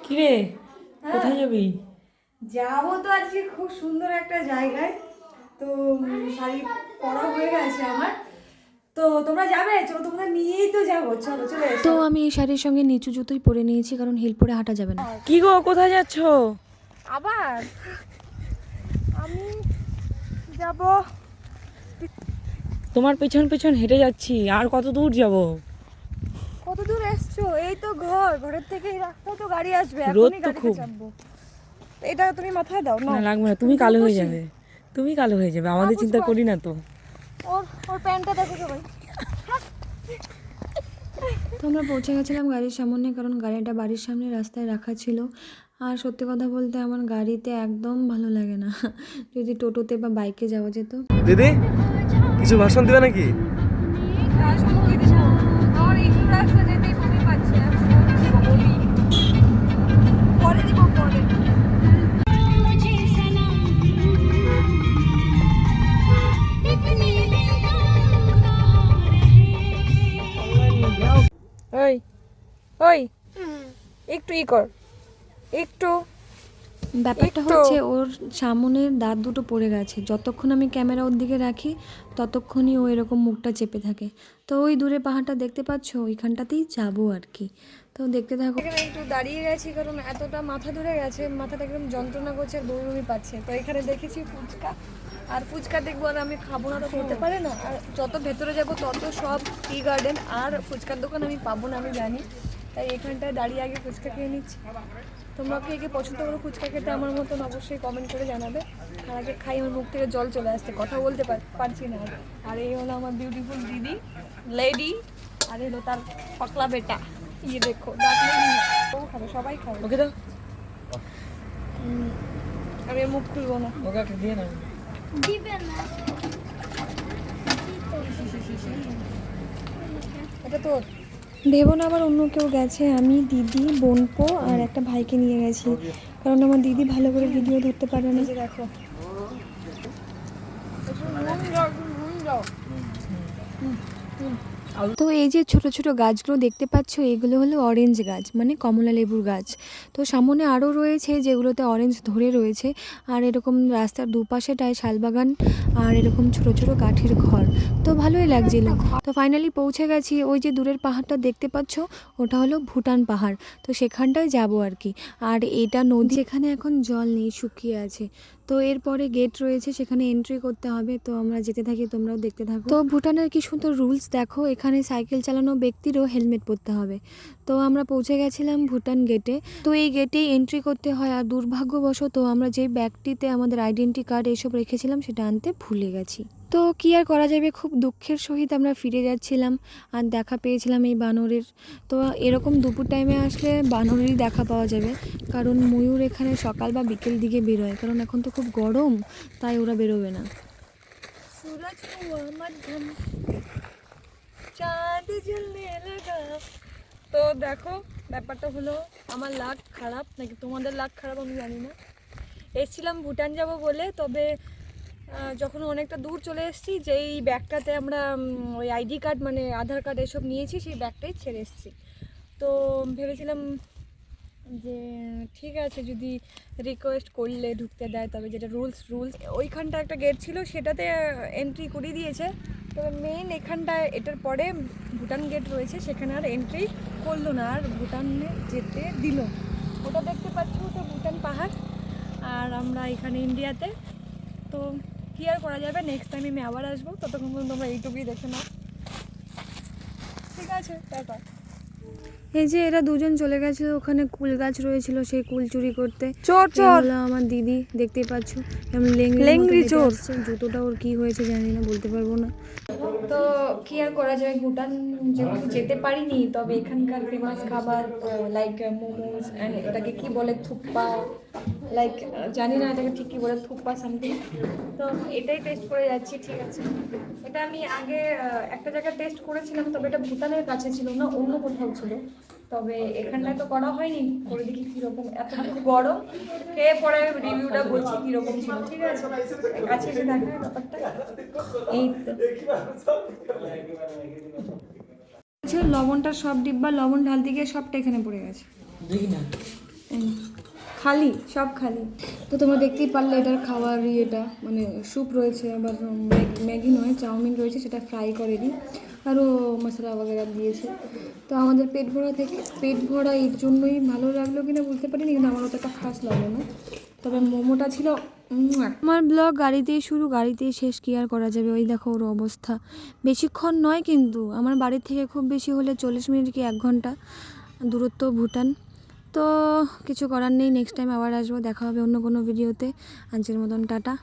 কিরে কোথায় যাবি? যাবো তো আজকে খুব সুন্দর একটা জায়গায়। তো শাড়ি পরা হয়ে গেছে আমার। তো তোমরা যাবে? চলো, তোমাদের নিয়েই তো যাবো। চলো চলে এসো। তো আমি এই শাড়ির সঙ্গে নিচু জুতোই পরে নিয়েছি, কারণ হিল পরে হাঁটা যাবে না। কি গো, কোথায় যাচ্ছো? আবার আমি যাব। তোমার পেছন পেছন হেঁটে যাচ্ছি, আর কত দূর যাব? কত দূর এসছো? এই তো ঘরের থেকে এই রাস্তায় তো গাড়ি আসবে, রোদ এখনই তো গাড়িতে খুব। চাপবো। তো এটা তুমি মাথায় দাও না। না লাগবে না, তুমি কালো হয়ে যাবে। তুমি কালো হয়ে যাবে, আমাদের চিন্তা করি না তো। ওর প্যান্টটা দেখো সবাই। তো আমরা পৌঁছে গেছিলাম গাড়ির সামনে, কারণ গাড়িটা বাড়ির সামনে রাস্তায় রাখা ছিল। আর সত্যি কথা বলতে আমার গাড়িতে একদম ভালো লাগে না। যদি টোটোতে বা বাইকে যাওয়া যেত। দিদি কিছু ভাষণ দিবে নাকি? আমার একটু রাস্তা যেতেই বমি পাচ্ছে। পরে দিব পরে। ওই ওই একটু কর একটু। ব্যাপারটা হচ্ছে ওর সামনের দাঁত দুটো পড়ে গেছে। যতক্ষণ আমি ক্যামেরা ওর দিকে রাখি ততক্ষণই ও এরকম মুখটা চেপে থাকে। তো ওই দূরে পাহাড়টা দেখতে পাচ্ছ, ওইখানটাতেই যাবো আর কি। তো দেখতে থাকো। এখানে একটু দাঁড়িয়ে গেছি, কারণ এতটা মাথা ধরে গেছে, মাথাটা একদম যন্ত্রণা করছে আর বমি পাচ্ছে। তো এখানে দেখেছি ফুচকা, আর ফুচকা দেখবো আর আমি খাবো না তো খেতে পারে না। আর যত ভেতরে যাব তত সব টি গার্ডেন আর ফুচকার দোকান আমি পাবো না, আমি জানি। তাই এখানটায় দাঁড়িয়ে আগে ফুচকা খেয়ে নিচ্ছি। তোমরা কে কে পছন্দ করো ফুচকা খেতে আমার মতন, অবশ্যই কমেন্ট করে জানাবে। আর আগে খাই, আমার মুখ থেকে জল চলে আসছে, কথা বলতে পারছি না। আর এই হলো আমার বিউটিফুল দিদি লেডি, আর এলো তার পাকলা বেটা। ইয়ে দেখো দাঁত নেই, ও খাবে, সবাই খাবে। ওকে দাও, আমি আর মুখ খুলবো না। ওকে একটা দিয়ে না। এটা তোর। ভেবো না আবার অন্য কেউ গেছে, আমি দিদি বোনপো আর একটা ভাইকে নিয়ে গেছি, কারণ আমার দিদি ভালো করে ভিডিও ধরতে পারে না। এই যে দেখো, যাও। তো এই যে ছোট ছোট গাছগুলো দেখতে পাচ্ছ, এগুলো হলো অরেঞ্জ গাছ, মানে কমলা লেবুর গাছ। তো সামনে আরও রয়েছে যেগুলোতে অরেঞ্জ ধরে রয়েছে। আর এরকম রাস্তার দুপাশেটায় শালবাগান আর এরকম ছোট ছোট কাঠের ঘর। তো ভালোই লাগছিল। তো ফাইনালি পৌঁছে গেছি। ওই যে দূরের পাহাড়টা দেখতে পাচ্ছ, ওটা হলো ভুটান পাহাড়। তো সেখানটায় যাব আর কি। আর এটা নদী, যেখানে এখন জল নেই, শুকিয়ে আছে। তো এরপরে গেট রয়েছে, সেখানে এন্ট্রি করতে হবে। তো আমরা যেতে থাকি, তোমরাও দেখতে থাকো। তো ভুটানের কি সুন্দর রুলস দেখো, এখানে সাইকেল চালানো ব্যক্তিরও হেলমেট পরতে হবে। তো আমরা পৌঁছে গেছিলাম ভুটান গেটে। তো এই গেটেই এন্ট্রি করতে হয়। আর দুর্ভাগ্যবশত আমরা যেই ব্যাগটিতে আমাদের আইডেন্টি কার্ড এসব রেখেছিলাম সেটা আনতে ভুলে গেছি। তো কি আর করা যাবে, খুব দুঃখের সহিত আমরা ফিরে যাচ্ছিলাম। আর দেখা পেয়েছিলাম এই বানরের। তো এরকম দুপুর টাইমে আসলে বানরেরই দেখা পাওয়া যাবে, কারণ ময়ূর এখানে সকাল বা বিকেল দিকে বেরোয়, কারণ এখন তো খুব গরম, তাই ওরা বেরোবে না। सूरज हुआ मध्यम, চাঁদ জ্বলনে লাগা। তো দেখো, ব্যাপারটা হলো আমার লাক খারাপ নাকি তোমাদের লাক খারাপ আমি জানি না। এসছিলাম ভুটান যাব বলে, তবে যখন অনেকটা দূর চলে এসেছি, যেই ব্যাগটাতে আমরা ওই আইডি কার্ড মানে আধার কার্ড এসব নিয়েছি, সেই ব্যাগটাই ছেড়ে এসেছি। তো ভেবেছিলাম যে ঠিক আছে, যদি রিকোয়েস্ট করলে ঢুকতে দেয়, তবে যেটা রুলস ওইখানটা একটা গেট ছিল সেটাতে এন্ট্রি করিয়ে দিয়েছে। তবে মেন এখানটায় এটার পরে ভুটান গেট রয়েছে, সেখানে আর এন্ট্রি করলো না, আর ভুটানে যেতে দিল। ওটা দেখতে পাচ্ছি, ওটা ভুটান পাহাড়। আর আমরা এখানে ইন্ডিয়াতে। তো কী আর করা যাবে, নেক্সট টাইম আমি আবার আসবো, ততক্ষণ পর্যন্ত তোমরা এইটুকুই দেখে নাও। ঠিক আছে, টাটা। এই যে এরা দুজন চলে গেছে, ওখানে কুল গাছ রয়েছিল, সেই কুল চুরি করতে। চোর এই হলো আমার দিদি, দেখতেই পাচ্ছ, এমন লেংড়ি চোর। জুতোটা ওর কি হয়েছে জানি না, বলতে পারবো না। তো কি আর করা যায়, ভুটান যেহেতু যেতে পারিনি, তবে এখানকার ফেমাস খাবার লাইক মোমোস অ্যান্ড এটাকে কি বলে, থুপ্পা, লাইক জানি না এটাকে ঠিক কী বলে, থুপ্পা সামথিং। তো এটাই টেস্ট করে যাচ্ছি। ঠিক আছে, এটা আমি আগে একটা জায়গায় টেস্ট করেছিলাম, তবে এটা ভুটানের কাছে ছিল না, অন্য কোথাও ছিল। তবে এখানটায় তো করা হয়নি, করে দেখি কীরকম। এত গরম, খেয়ে পরে রিভিউটা বলছি কীরকম ছিল। ঠিক আছে, কাছে এসে দেখা ব্যাপারটা। এই তো লবণটা সব ডিব্বা লবণ ঢালতে গিয়ে সবটা এখানে পড়ে গেছে। দেখি না, খালি সব খালি। তো তোমরা দেখতেই পারলে এটার খাওয়ার ইয়েটা, মানে স্যুপ রয়েছে, আবার ম্যাগি নয় চাউমিন রয়েছে, সেটা ফ্রাই করে দিই, আরও মশলা বগেরা দিয়েছে। তো আমাদের পেট ভরা এর জন্যই ভালো লাগলো কিনা বুঝতে পারিনি, কিন্তু আমার অতটা খাস লাগলো না। তবে মোমোটা ছিল আমার ব্লগ গাড়িতেই শুরু, গাড়িতেই শেষ, কি আর করা যাবে। ওই দেখো ওর অবস্থা। বেশিক্ষণ নয় কিন্তু, আমার বাড়ির থেকে খুব বেশি হলে 40 মিনিট কি 1 ঘন্টা দূরত্ব ভুটান। তো কিছু করার নেই, নেক্সট টাইম আবার আসবো, দেখা হবে অন্য কোনো ভিডিওতে। আজকের মতন টাটা।